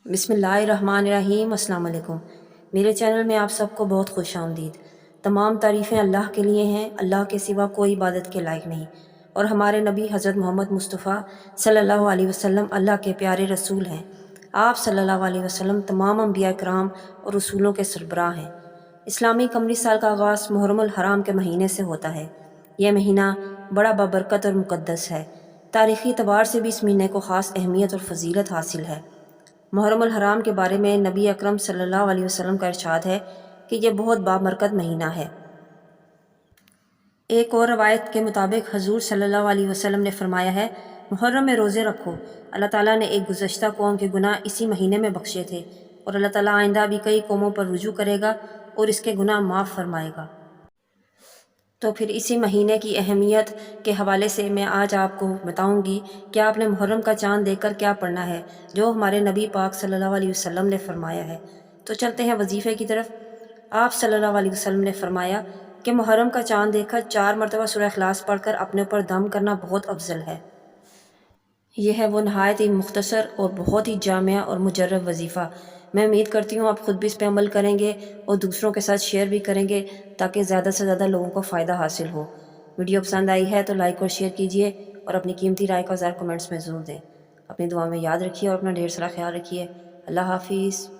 بسم اللہ الرحمن الرحیم۔ السلام علیکم۔ میرے چینل میں آپ سب کو بہت خوش آمدید۔ تمام تعریفیں اللہ کے لیے ہیں، اللہ کے سوا کوئی عبادت کے لائق نہیں، اور ہمارے نبی حضرت محمد مصطفیٰ صلی اللہ علیہ وسلم اللہ کے پیارے رسول ہیں۔ آپ صلی اللہ علیہ وسلم تمام انبیاء کرام اور رسولوں کے سربراہ ہیں۔ اسلامی قمری سال کا آغاز محرم الحرام کے مہینے سے ہوتا ہے۔ یہ مہینہ بڑا بابرکت اور مقدس ہے۔ تاریخی اعتبار سے بھی اس مہینے کو خاص اہمیت اور فضیلت حاصل ہے۔ محرم الحرام کے بارے میں نبی اکرم صلی اللہ علیہ وسلم کا ارشاد ہے کہ یہ بہت بابرکت مہینہ ہے۔ ایک اور روایت کے مطابق حضور صلی اللہ علیہ وسلم نے فرمایا ہے، محرم میں روزے رکھو، اللہ تعالیٰ نے ایک گزشتہ قوم کے گناہ اسی مہینے میں بخشے تھے، اور اللہ تعالیٰ آئندہ بھی کئی قوموں پر رجوع کرے گا اور اس کے گناہ معاف فرمائے گا۔ تو پھر اسی مہینے کی اہمیت کے حوالے سے میں آج آپ کو بتاؤں گی کہ آپ نے محرم کا چاند دیکھ کر کیا پڑھنا ہے، جو ہمارے نبی پاک صلی اللہ علیہ وسلم نے فرمایا ہے۔ تو چلتے ہیں وظیفے کی طرف۔ آپ صلی اللہ علیہ وسلم نے فرمایا کہ محرم کا چاند دیکھ کر 4 مرتبہ سورہ اخلاص پڑھ کر اپنے اوپر دم کرنا بہت افضل ہے۔ یہ ہے وہ نہایت ہی مختصر اور بہت ہی جامع اور مجرب وظیفہ۔ میں امید کرتی ہوں آپ خود بھی اس پہ عمل کریں گے اور دوسروں کے ساتھ شیئر بھی کریں گے تاکہ زیادہ سے زیادہ لوگوں کو فائدہ حاصل ہو۔ ویڈیو پسند آئی ہے تو لائک اور شیئر کیجیے، اور اپنی قیمتی رائے کا اظہار کمنٹس میں ضرور دیں۔ اپنی دعا میں یاد رکھیے اور اپنا ڈھیر سارا خیال رکھیے۔ اللہ حافظ۔